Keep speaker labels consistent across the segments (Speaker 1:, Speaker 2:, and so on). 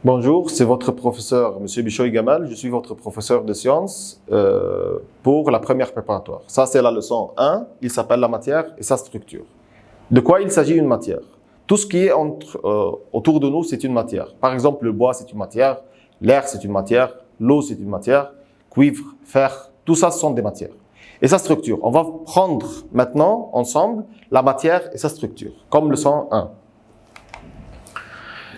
Speaker 1: Bonjour, c'est votre professeur, M. Bishoy Gamal. Je suis votre professeur de sciences pour la première préparatoire. Ça, c'est la leçon 1. Il s'appelle la matière et sa structure. De quoi il s'agit une matière? Tout ce qui est autour de nous, c'est une matière. Par exemple, le bois, c'est une matière. L'air, c'est une matière. L'eau, c'est une matière. Cuivre, fer, tout ça, ce sont des matières. Et sa structure. On va prendre maintenant, ensemble, la matière et sa structure, comme leçon 1.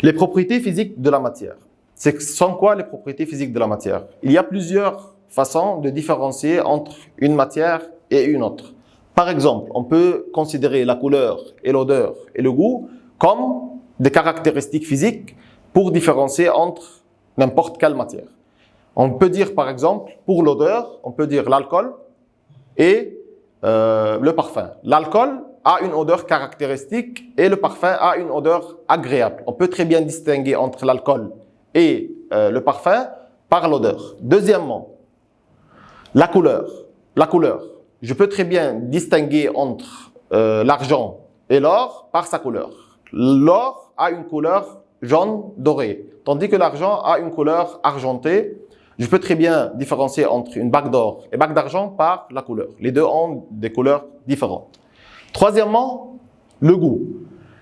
Speaker 1: Les propriétés physiques de la matière. Ce sont quoi les propriétés physiques de la matière? Il y a plusieurs façons de différencier entre une matière et une autre. Par exemple, on peut considérer la couleur et l'odeur et le goût comme des caractéristiques physiques pour différencier entre n'importe quelle matière. On peut dire par exemple, pour l'odeur, on peut dire l'alcool et le parfum. L'alcool a une odeur caractéristique et le parfum a une odeur agréable. On peut très bien distinguer entre l'alcool et le parfum par l'odeur. Deuxièmement, la couleur. La couleur. Je peux très bien distinguer entre l'argent et l'or par sa couleur. L'or a une couleur jaune dorée, tandis que l'argent a une couleur argentée. Je peux très bien différencier entre une bague d'or et bague d'argent par la couleur. Les deux ont des couleurs différentes. Troisièmement, le goût.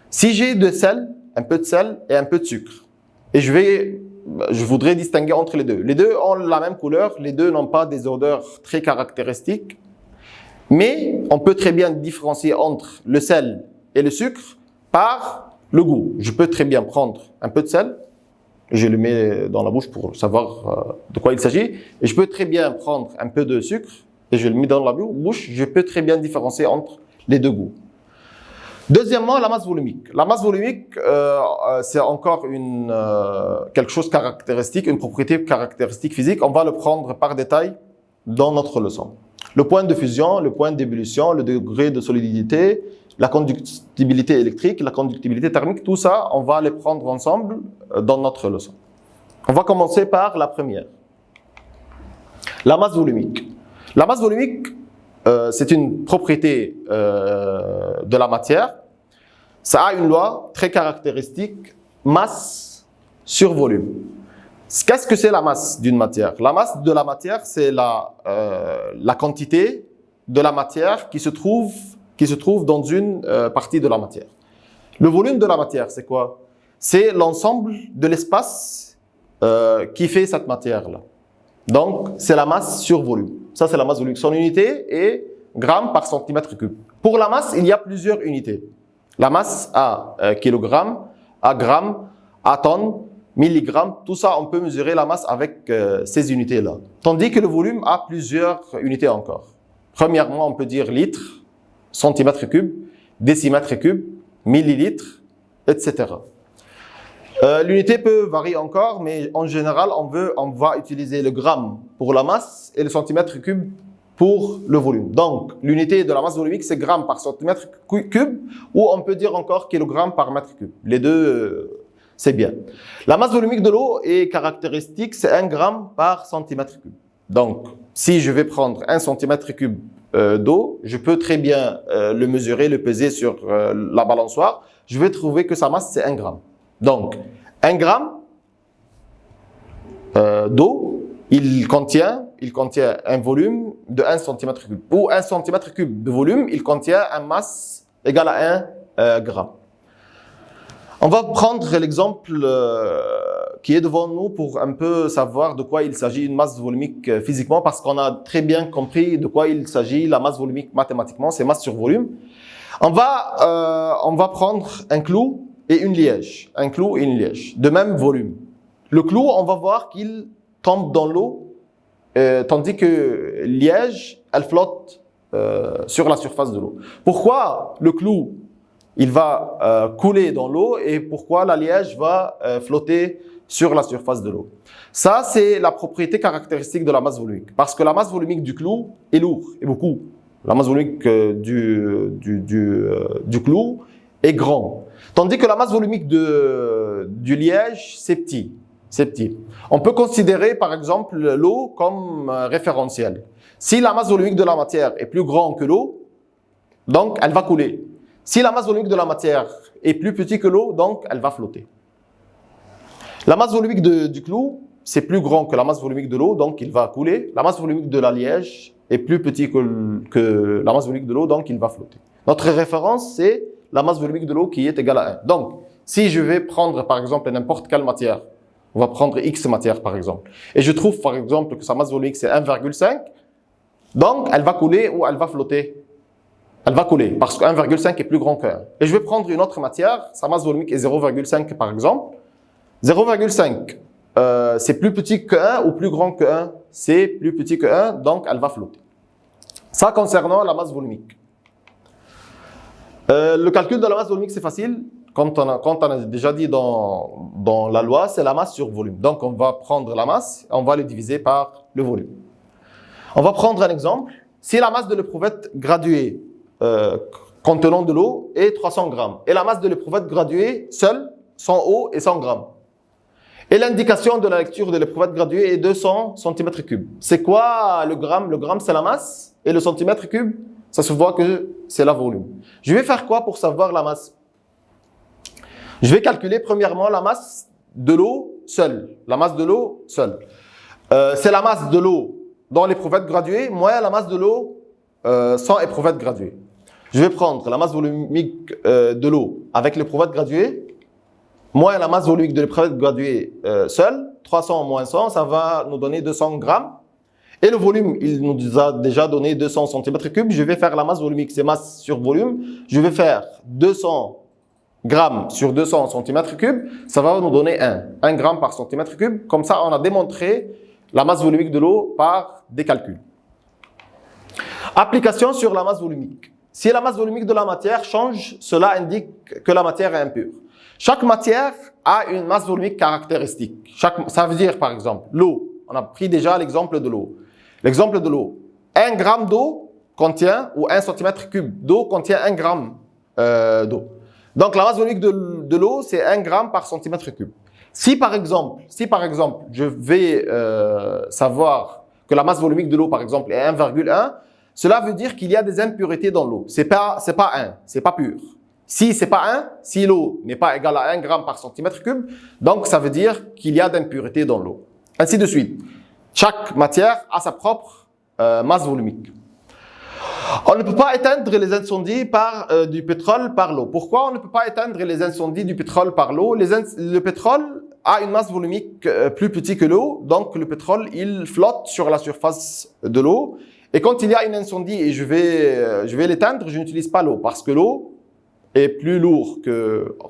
Speaker 1: Si j'ai de sel, un peu de sel et un peu de sucre, et je voudrais distinguer entre les deux. Les deux ont la même couleur, les deux n'ont pas des odeurs très caractéristiques, mais on peut très bien différencier entre le sel et le sucre par le goût. Je peux très bien prendre un peu de sel, je le mets dans la bouche pour savoir de quoi il s'agit, et je peux très bien prendre un peu de sucre et je le mets dans la bouche, je peux très bien différencier entre les deux goûts. Deuxièmement, la masse volumique. La masse volumique, c'est encore quelque chose de caractéristique, une propriété caractéristique physique. On va le prendre par détail dans notre leçon. Le point de fusion, le point d'ébullition, le degré de solidité, la conductibilité électrique, la conductibilité thermique, tout ça, on va les prendre ensemble dans notre leçon. On va commencer par la première. La masse volumique. La masse volumique, c'est une propriété de la matière. Ça a une loi très caractéristique, masse sur volume. Qu'est-ce que c'est la masse d'une matière? La masse de la matière, c'est la quantité de la matière qui se trouve dans une partie de la matière. Le volume de la matière, c'est quoi? C'est l'ensemble de l'espace qui fait cette matière-là. Donc, c'est la masse sur volume. Ça, c'est la masse volumique. Son unité est grammes par centimètre cube. Pour la masse, il y a plusieurs unités. La masse à kilogrammes, à grammes, à tonnes, milligrammes. Tout ça, on peut mesurer la masse avec ces unités-là. Tandis que le volume a plusieurs unités encore. Premièrement, on peut dire litre, centimètre cube, décimètre cube, millilitre, etc. L'unité peut varier encore, mais en général, on va utiliser le gramme pour la masse et le centimètre cube pour le volume. Donc, l'unité de la masse volumique, c'est gramme par centimètre cube, ou on peut dire encore kilogramme par mètre cube. Les deux, c'est bien. La masse volumique de l'eau est caractéristique, c'est 1 gramme par centimètre cube. Donc, si je vais prendre 1 centimètre cube d'eau, je peux très bien le mesurer, le peser sur la balançoire. Je vais trouver que sa masse, c'est 1 gramme. Donc, 1 gramme d'eau, il contient un volume de 1 cm3. Ou 1 cm3 de volume, il contient une masse égale à 1 gramme. On va prendre l'exemple qui est devant nous pour un peu savoir de quoi il s'agit, une masse volumique physiquement, parce qu'on a très bien compris de quoi il s'agit, la masse volumique mathématiquement, c'est masse sur volume. On va prendre un clou et une liège, un clou et une liège, de même volume. Le clou, on va voir qu'il tombe dans l'eau, tandis que liège, elle flotte sur la surface de l'eau. Pourquoi le clou, il va couler dans l'eau et pourquoi la liège va flotter sur la surface de l'eau? Ça, c'est la propriété caractéristique de la masse volumique. Parce que la masse volumique du clou est lourde, et beaucoup. La masse volumique du clou est grande. Tandis que la masse volumique du liège, c'est petit. C'est petit. On peut considérer, par exemple, l'eau comme référentiel. Si la masse volumique de la matière est plus grande que l'eau, donc elle va couler. Si la masse volumique de la matière est plus petite que l'eau, donc elle va flotter. La masse volumique du clou, c'est plus grand que la masse volumique de l'eau, donc il va couler. La masse volumique de la liège est plus petite que la masse volumique de l'eau, donc il va flotter. Notre référence, c'est la masse volumique de l'eau qui est égale à 1. Donc, si je vais prendre, par exemple, n'importe quelle matière, on va prendre X matière, par exemple, et je trouve, par exemple, que sa masse volumique, c'est 1,5, donc elle va couler ou elle va flotter. Elle va couler, parce que 1,5 est plus grand que 1. Et je vais prendre une autre matière, sa masse volumique est 0,5, par exemple. 0,5, c'est plus petit que 1 ou plus grand que 1? C'est plus petit que 1, donc elle va flotter. Ça concernant la masse volumique. Le calcul de la masse volumique, c'est facile. Quand on a déjà dit dans la loi, c'est la masse sur volume. Donc, on va prendre la masse, on va le diviser par le volume. On va prendre un exemple. Si la masse de l'éprouvette graduée contenant de l'eau est 300 grammes, et la masse de l'éprouvette graduée seule, sans eau, est 100 grammes. Et l'indication de la lecture de l'éprouvette graduée est 200 cm3. C'est quoi le gramme? Le gramme, c'est la masse, et le centimètre cube, ça se voit que c'est la volume. Je vais faire quoi pour savoir la masse? Je vais calculer premièrement la masse de l'eau seule. La masse de l'eau seule. C'est la masse de l'eau dans l'éprouvette graduée moins la masse de l'eau sans éprouvette graduée. Je vais prendre la masse volumique de l'eau avec l'éprouvette graduée moins la masse volumique de l'éprouvette graduée seule. 300 moins 100, ça va nous donner 200 grammes. Et le volume, il nous a déjà donné 200 cm3. Je vais faire la masse volumique, c'est masse sur volume. Je vais faire 200 grammes sur 200 cm3. Ça va nous donner 1 gramme par centimètre cube. Comme ça, on a démontré la masse volumique de l'eau par des calculs. Application sur la masse volumique. Si la masse volumique de la matière change, cela indique que la matière est impure. Chaque matière a une masse volumique caractéristique. Ça veut dire, par exemple, l'eau. On a pris déjà l'exemple de l'eau. L'exemple de l'eau. 1 gramme d'eau contient, ou 1 cm3 d'eau contient 1 gramme d'eau. Donc, la masse volumique de l'eau, c'est 1 gramme par centimètre cube. Si par exemple, je vais savoir que la masse volumique de l'eau, par exemple, est 1,1, cela veut dire qu'il y a des impuretés dans l'eau. C'est pas 1, c'est pas pur. Si c'est pas 1, si l'eau n'est pas égale à 1 gramme par centimètre cube, donc ça veut dire qu'il y a d'impuretés dans l'eau. Ainsi de suite. Chaque matière a sa propre masse volumique. On ne peut pas éteindre les incendies du pétrole par l'eau. Pourquoi on ne peut pas éteindre les incendies du pétrole par l'eau? Le pétrole a une masse volumique plus petite que l'eau, donc le pétrole, il flotte sur la surface de l'eau. Et quand il y a un incendie et je vais l'éteindre, je n'utilise pas l'eau parce que l'eau est plus lourd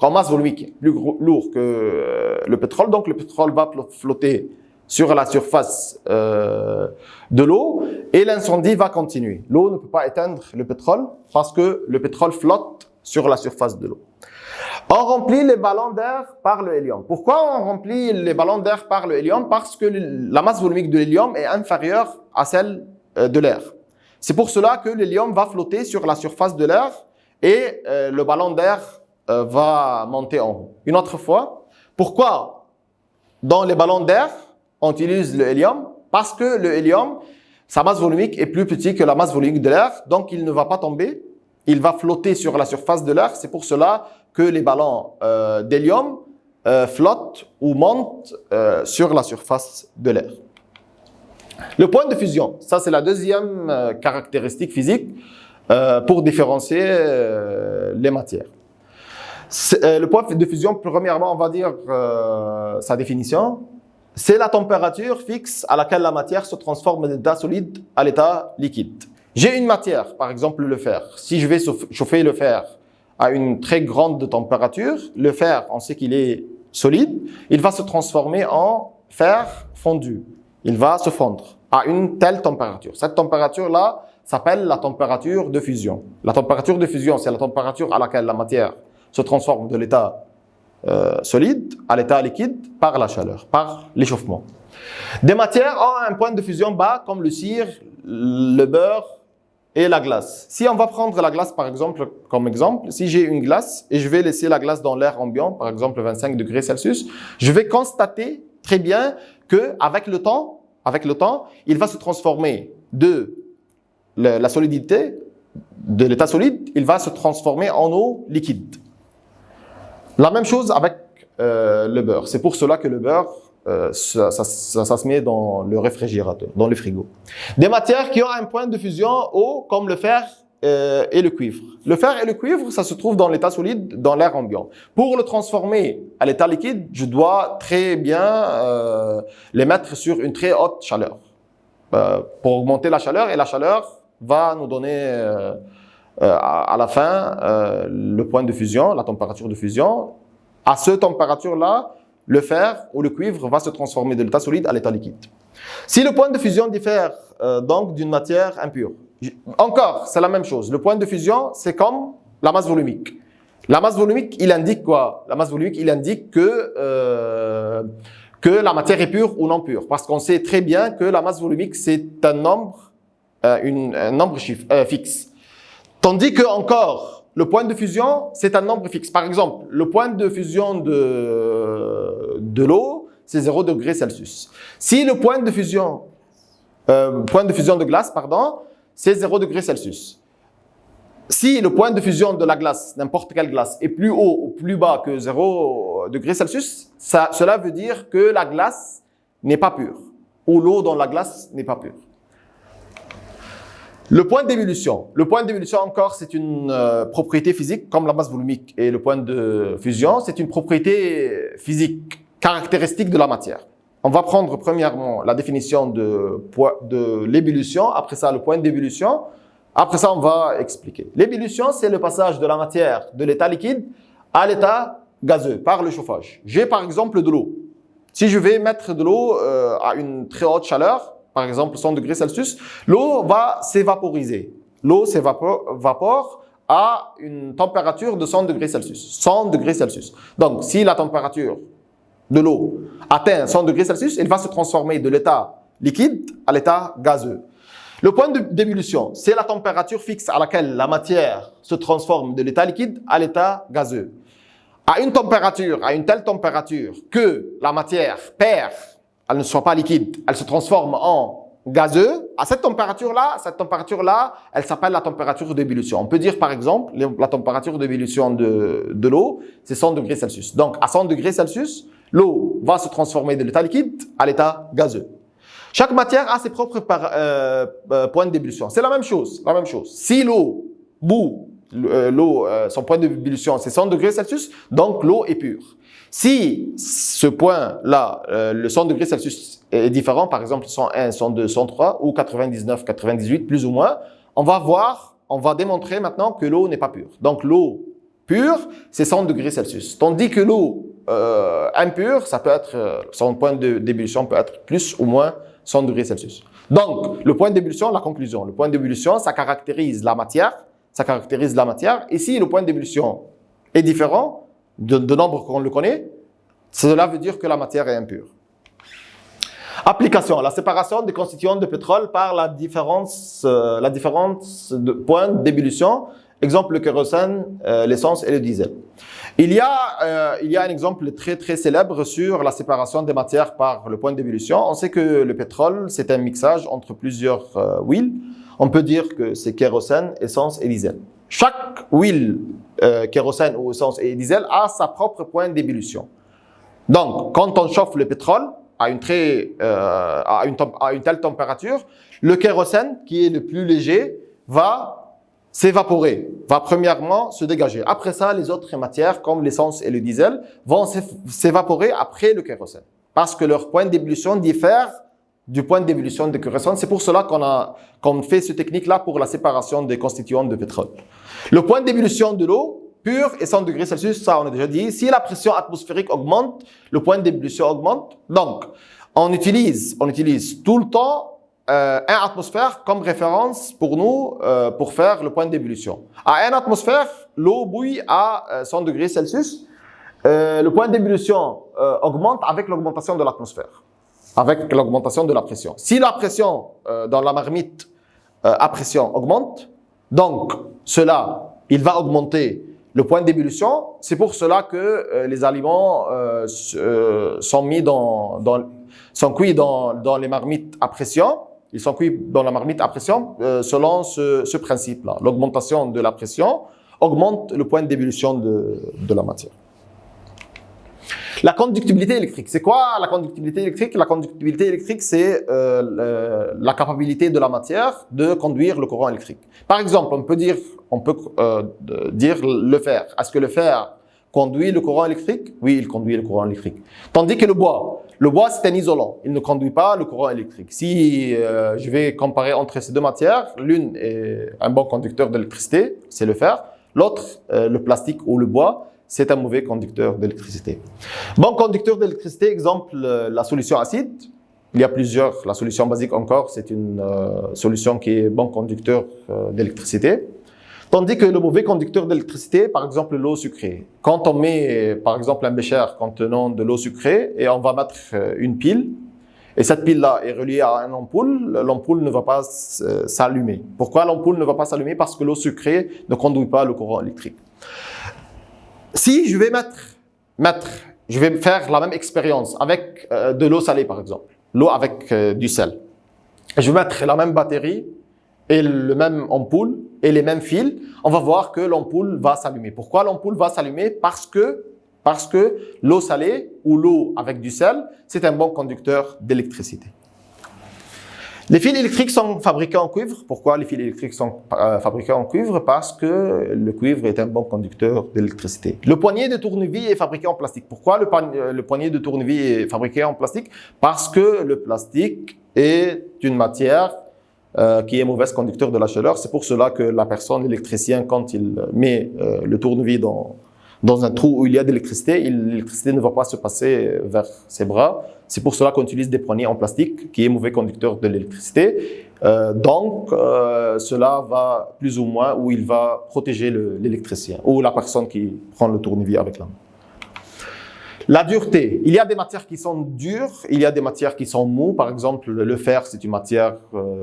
Speaker 1: en masse volumique, plus lourd que le pétrole. Donc le pétrole va flotter sur la surface de l'eau et l'incendie va continuer. L'eau ne peut pas éteindre le pétrole parce que le pétrole flotte sur la surface de l'eau. On remplit les ballons d'air par le hélium. Pourquoi on remplit les ballons d'air par le hélium? Parce que la masse volumique de l'hélium est inférieure à celle de l'air. C'est pour cela que l'hélium va flotter sur la surface de l'air et le ballon d'air va monter en haut. Une autre fois, pourquoi dans les ballons d'air on utilise le hélium? Parce que le hélium, sa masse volumique est plus petite que la masse volumique de l'air, donc il ne va pas tomber, il va flotter sur la surface de l'air. C'est pour cela que les ballons d'hélium flottent ou montent sur la surface de l'air. Le point de fusion, ça c'est la deuxième caractéristique physique pour différencier les matières. Le point de fusion, premièrement, on va dire sa définition. C'est la température fixe à laquelle la matière se transforme d'état solide à l'état liquide. J'ai une matière, par exemple le fer. Si je vais chauffer le fer à une très grande température, le fer, on sait qu'il est solide, il va se transformer en fer fondu. Il va se fondre à une telle température. Cette température-là s'appelle la température de fusion. La température de fusion, c'est la température à laquelle la matière se transforme de l'état solide à l'état liquide par la chaleur, par l'échauffement. Des matières ont un point de fusion bas comme le cire, le beurre et la glace. Si on va prendre la glace par exemple, comme exemple, si j'ai une glace et je vais laisser la glace dans l'air ambiant, par exemple 25 degrés Celsius, je vais constater très bien que avec le temps, il va se transformer de la solidité, de l'état solide, il va se transformer en eau liquide. La même chose avec le beurre. C'est pour cela que le beurre, ça se met dans le réfrigérateur, dans le frigo. Des matières qui ont un point de fusion haut, comme le fer et le cuivre. Le fer et le cuivre, ça se trouve dans l'état solide, dans l'air ambiant. Pour le transformer à l'état liquide, je dois très bien les mettre sur une très haute chaleur. Pour augmenter la chaleur, et la chaleur va nous donner à la fin le point de fusion, la température de fusion. À cette température-là, le fer ou le cuivre va se transformer de l'état solide à l'état liquide. Si le point de fusion diffère donc d'une matière impure, encore, c'est la même chose. Le point de fusion, c'est comme la masse volumique. La masse volumique, il indique quoi? La masse volumique, il indique que la matière est pure ou non pure. Parce qu'on sait très bien que la masse volumique, c'est un nombre, un nombre fixe. Tandis que encore, le point de fusion, c'est un nombre fixe. Par exemple, le point de fusion de l'eau, c'est 0 degré Celsius. Si le point de fusion de glace, pardon, c'est 0 degré Celsius. Si le point de fusion de la glace, n'importe quelle glace, est plus haut ou plus bas que 0 degré Celsius, cela veut dire que la glace n'est pas pure, ou l'eau dans la glace n'est pas pure. Le point d'ébullition. Le point d'ébullition encore, c'est une propriété physique comme la masse volumique. Et le point de fusion, c'est une propriété physique, caractéristique de la matière. On va prendre premièrement la définition de l'ébullition, après ça le point d'ébullition, après ça on va expliquer. L'ébullition, c'est le passage de la matière de l'état liquide à l'état gazeux par le chauffage. J'ai par exemple de l'eau. Si je vais mettre de l'eau à une très haute chaleur, par exemple 100 degrés Celsius, l'eau va s'évaporiser. L'eau s'évapore à une température de 100 degrés Celsius. 100 degrés Celsius. Donc, si la température de l'eau atteint 100 degrés Celsius, elle va se transformer de l'état liquide à l'état gazeux. Le point d'ébullition, c'est la température fixe à laquelle la matière se transforme de l'état liquide à l'état gazeux. À une telle température que la matière perd, elle ne soit pas liquide, elle se transforme en gazeux. À cette température-là, elle s'appelle la température d'ébullition. On peut dire par exemple, la température d'ébullition de l'eau, c'est 100 degrés Celsius. Donc, à 100 degrés Celsius, l'eau va se transformer de l'état liquide à l'état gazeux. Chaque matière a ses propres points d'ébullition. C'est la même chose. Si l'eau son point d'ébullition, c'est 100 degrés Celsius, donc l'eau est pure. Si ce point-là, le 100 degrés Celsius est différent, par exemple 101, 102, 103 ou 99, 98, plus ou moins, on va démontrer maintenant que l'eau n'est pas pure. Donc l'eau pure, c'est 100 degrés Celsius. Tandis que l'eau impure, son point d'ébullition peut être plus ou moins 100 degrés Celsius. Donc, le point d'ébullition, la conclusion. Le point d'ébullition, ça caractérise la matière. Et si le point d'ébullition est différent, de nombre qu'on le connaît, cela veut dire que la matière est impure. Application, la séparation des constituants de pétrole par la différence de points d'ébullition. Exemple, le kérosène, l'essence et le diesel. Il y a un exemple très très célèbre sur la séparation des matières par le point d'ébullition. On sait que le pétrole, c'est un mixage entre plusieurs huiles. On peut dire que c'est kérosène, essence et diesel. Chaque huile, kérosène ou essence et diesel a sa propre point d'ébullition. Donc, quand on chauffe le pétrole à une telle température, le kérosène, qui est le plus léger, va s'évaporer, va premièrement se dégager. Après ça, les autres matières, comme l'essence et le diesel, vont s'évaporer après le kérosène. Parce que leur point d'ébullition diffère du point d'ébullition de kérosène. C'est pour cela qu'on fait cette technique-là pour la séparation des constituants de pétrole. Le point d'ébullition de l'eau pure est 100 degrés Celsius, ça on a déjà dit. Si la pression atmosphérique augmente, le point d'ébullition augmente. Donc, on utilise tout le temps 1 atmosphère comme référence pour nous, pour faire le point d'ébullition. À 1 atmosphère, l'eau bouille à 100 degrés Celsius. Le point d'ébullition augmente avec l'augmentation de l'atmosphère, avec l'augmentation de la pression. Si la pression dans la marmite à pression augmente, donc il va augmenter le point d'ébullition. C'est pour cela que les aliments sont cuits dans les marmites à pression. Ils sont cuits dans la marmite à pression selon ce principe-là. L'augmentation de la pression augmente le point d'ébullition de la matière. La conductibilité électrique. C'est quoi la conductibilité électrique? La conductibilité électrique, c'est la capacité de la matière de conduire le courant électrique. Par exemple, on peut dire le fer. Est-ce que le fer conduit le courant électrique? Oui, il conduit le courant électrique. Tandis que le bois c'est un isolant. Il ne conduit pas le courant électrique. Si je vais comparer entre ces deux matières, l'une est un bon conducteur d'électricité, c'est le fer. L'autre, le plastique ou le bois, c'est un mauvais conducteur d'électricité. Bon conducteur d'électricité, exemple, la solution acide. Il y a plusieurs. La solution basique encore, c'est une solution qui est bon conducteur d'électricité. Tandis que le mauvais conducteur d'électricité, par exemple l'eau sucrée. Quand on met, par exemple, un bécher contenant de l'eau sucrée et on va mettre une pile, et cette pile-là est reliée à une ampoule, l'ampoule ne va pas s'allumer. Pourquoi l'ampoule ne va pas s'allumer? Parce que l'eau sucrée ne conduit pas le courant électrique. Si je vais je vais faire la même expérience avec de l'eau salée, par exemple, l'eau avec du sel. Je vais mettre la même batterie et le même ampoule et les mêmes fils, on va voir que l'ampoule va s'allumer. Pourquoi l'ampoule va s'allumer? Parce que l'eau salée ou l'eau avec du sel, c'est un bon conducteur d'électricité. Les fils électriques sont fabriqués en cuivre. Pourquoi les fils électriques sont fabriqués en cuivre? Parce que le cuivre est un bon conducteur d'électricité. Le poignet de tournevis est fabriqué en plastique. Pourquoi le poignet de tournevis est fabriqué en plastique? Parce que le plastique est une matière qui est mauvais conducteur de la chaleur. C'est pour cela que la personne, l'électricien, quand il met le tournevis dans un trou où il y a de l'électricité, l'électricité ne va pas se passer vers ses bras. C'est pour cela qu'on utilise des poignées en plastique qui est mauvais conducteur de l'électricité. Donc, cela va plus ou moins où il va protéger l'électricien ou la personne qui prend le tournevis avec la main. La dureté. Il y a des matières qui sont dures, il y a des matières qui sont mous. Par exemple, le fer, c'est une matière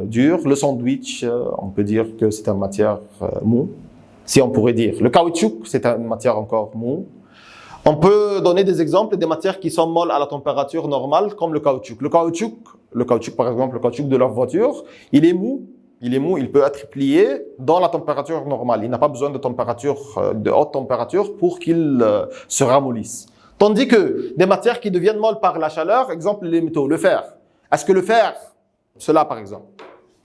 Speaker 1: dure. Le sandwich, on peut dire que c'est une matière mou, si on pourrait dire. Le caoutchouc, c'est une matière encore mou. On peut donner des exemples des matières qui sont molles à la température normale, comme le caoutchouc. Le caoutchouc, par exemple, le caoutchouc de leur voiture, il est mou, il peut être plié dans la température normale. Il n'a pas besoin de haute température pour qu'il se ramollisse. Tandis que des matières qui deviennent molles par la chaleur, exemple les métaux, le fer. Est-ce que le fer, cela par exemple,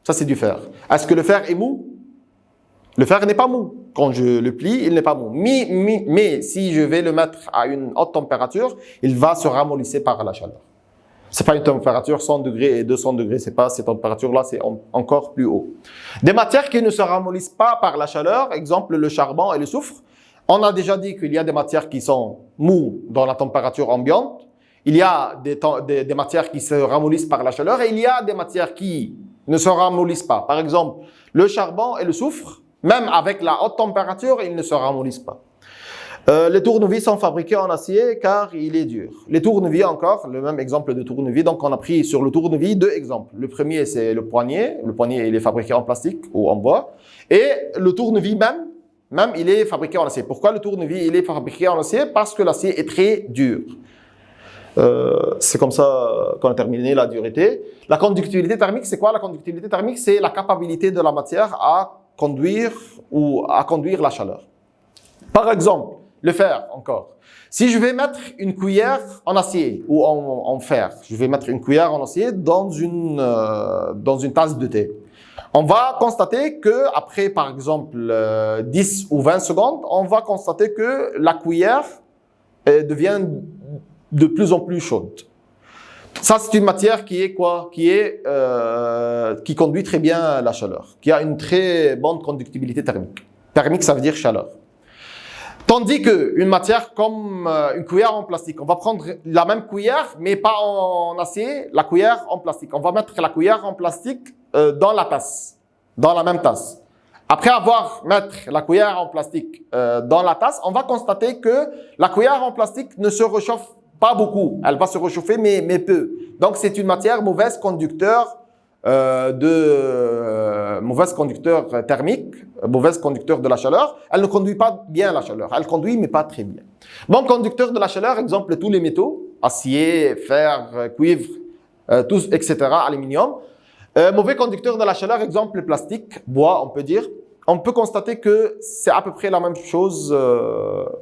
Speaker 1: ça c'est du fer. Est-ce que le fer est mou? Le fer n'est pas mou. Quand je le plie, il n'est pas mou. Mais si je vais le mettre à une haute température, il va se ramollisser par la chaleur. C'est pas une température 100 degrés et 200 degrés, c'est pas cette température-là, c'est encore plus haut. Des matières qui ne se ramollissent pas par la chaleur, exemple le charbon et le soufre. On a déjà dit qu'il y a des matières qui sont mous dans la température ambiante. Il y a des matières qui se ramollissent par la chaleur et il y a des matières qui ne se ramollissent pas. Par exemple, le charbon et le soufre, même avec la haute température, ils ne se ramollissent pas. Les tournevis sont fabriqués en acier car il est dur. Les tournevis encore, le même exemple de tournevis. Donc on a pris sur le tournevis deux exemples. Le premier c'est le poignet. Le poignet il est fabriqué en plastique ou en bois. Et le tournevis même il est fabriqué en acier. Pourquoi le tournevis il est fabriqué en acier? Parce que l'acier est très dur. C'est comme ça qu'on a terminé la dureté. La conductibilité thermique, c'est quoi la conductibilité thermique? C'est la capacité de la matière à conduire la chaleur. Par exemple, le fer encore. Si je vais mettre une cuillère en acier ou en fer, je vais mettre une cuillère en acier dans une tasse de thé. On va constater que après, par exemple, 10 ou 20 secondes, on va constater que la cuillère devient de plus en plus chaude. Ça, c'est une matière qui est quoi? Qui conduit très bien la chaleur, qui a une très bonne conductibilité thermique. Thermique, ça veut dire chaleur. Tandis qu'une matière comme une cuillère en plastique, on va prendre la même cuillère, mais pas en acier, la cuillère en plastique. On va mettre la cuillère en plastique dans la tasse, dans la même tasse. Après avoir mis la cuillère en plastique dans la tasse, on va constater que la cuillère en plastique ne se réchauffe pas beaucoup. Elle va se réchauffer, mais peu. Donc, c'est une matière mauvaise conducteur thermique, mauvaise conducteur de la chaleur. Elle ne conduit pas bien la chaleur. Elle conduit, mais pas très bien. Bon conducteur de la chaleur, exemple, tous les métaux, acier, fer, cuivre, tous, etc., aluminium. Mauvais conducteur de la chaleur, exemple, plastique, bois, on peut dire. on peut constater que c'est à peu près la même chose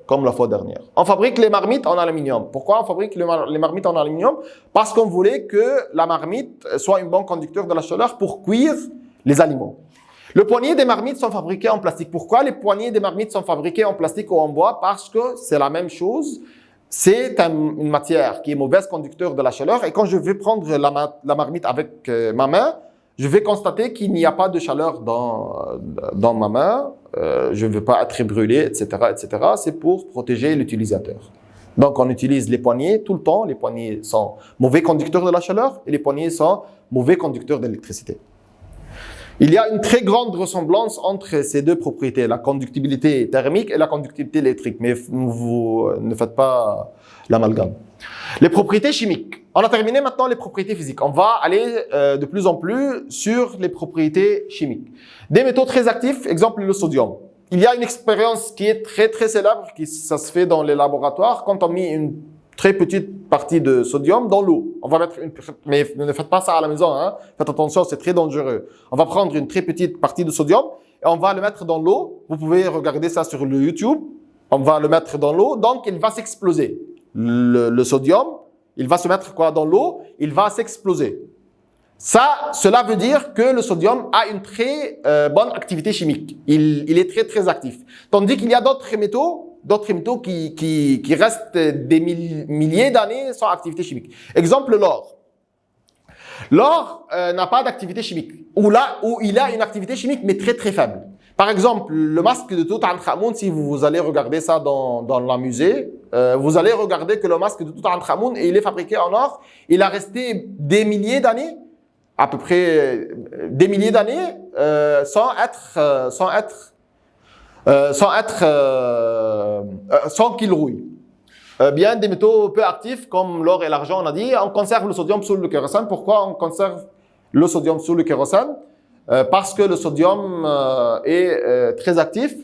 Speaker 1: comme la fois dernière. On fabrique les marmites en aluminium. Pourquoi on fabrique les marmites en aluminium? Parce qu'on voulait que la marmite soit un bon conducteur de la chaleur pour cuire les aliments. Le poignet des marmites sont fabriqués en plastique. Pourquoi les poignées des marmites sont fabriqués en plastique ou en bois? Parce que c'est la même chose. C'est une matière qui est mauvaise conducteur de la chaleur. Et quand je vais prendre la marmite avec ma main, je vais constater qu'il n'y a pas de chaleur dans ma main. Je ne veux pas être brûlé, etc., etc. C'est pour protéger l'utilisateur. Donc, on utilise les poignets tout le temps. Les poignets sont mauvais conducteurs de la chaleur et les poignets sont mauvais conducteurs d'électricité. Il y a une très grande ressemblance entre ces deux propriétés, la conductibilité thermique et la conductibilité électrique, mais vous ne faites pas l'amalgame. Les propriétés chimiques. On a terminé maintenant les propriétés physiques. On va aller de plus en plus sur les propriétés chimiques. Des métaux très actifs, exemple le sodium. Il y a une expérience qui est très très célèbre, ça se fait dans les laboratoires, quand on met une très petite partie de sodium dans l'eau. On va mettre mais ne faites pas ça à la maison, hein. Faites attention, c'est très dangereux. On va prendre une très petite partie de sodium et on va le mettre dans l'eau. Vous pouvez regarder ça sur le YouTube. On va le mettre dans l'eau, donc il va s'exploser. Le sodium, il va se mettre quoi dans l'eau? Il va s'exploser. Cela veut dire que le sodium a une très bonne activité chimique. Il est très très actif. Tandis qu'il y a d'autres métaux qui restent des milliers d'années sans activité chimique. Exemple, l'or. L'or n'a pas d'activité chimique. Ou il a une activité chimique, mais très très faible. Par exemple, le masque de Toutankhamon, si vous allez regarder ça dans le musée, vous allez regarder que le masque de Toutankhamon, il est fabriqué en or. Il a resté des milliers d'années, à peu près des milliers d'années, sans qu'il rouille. Bien des métaux peu actifs comme l'or et l'argent, on a dit, on conserve le sodium sous le kérosène. Pourquoi on conserve le sodium sous le kérosène? Parce que le sodium est très actif.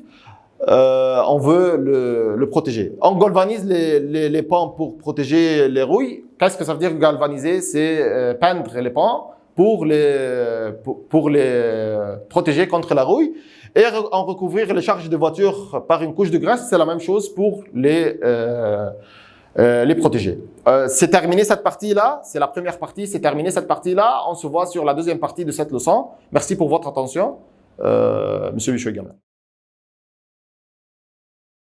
Speaker 1: On veut le protéger. On galvanise les pans pour protéger les rouilles. Qu'est-ce que ça veut dire galvaniser? C'est peindre les pans pour les protéger contre la rouille. Et en recouvrir les charges de voiture par une couche de graisse, c'est la même chose pour les protéger. C'est terminé cette partie-là, c'est la première partie, c'est terminé cette partie-là. On se voit sur la deuxième partie de cette leçon. Merci pour votre attention. Monsieur Bichoué Gamin.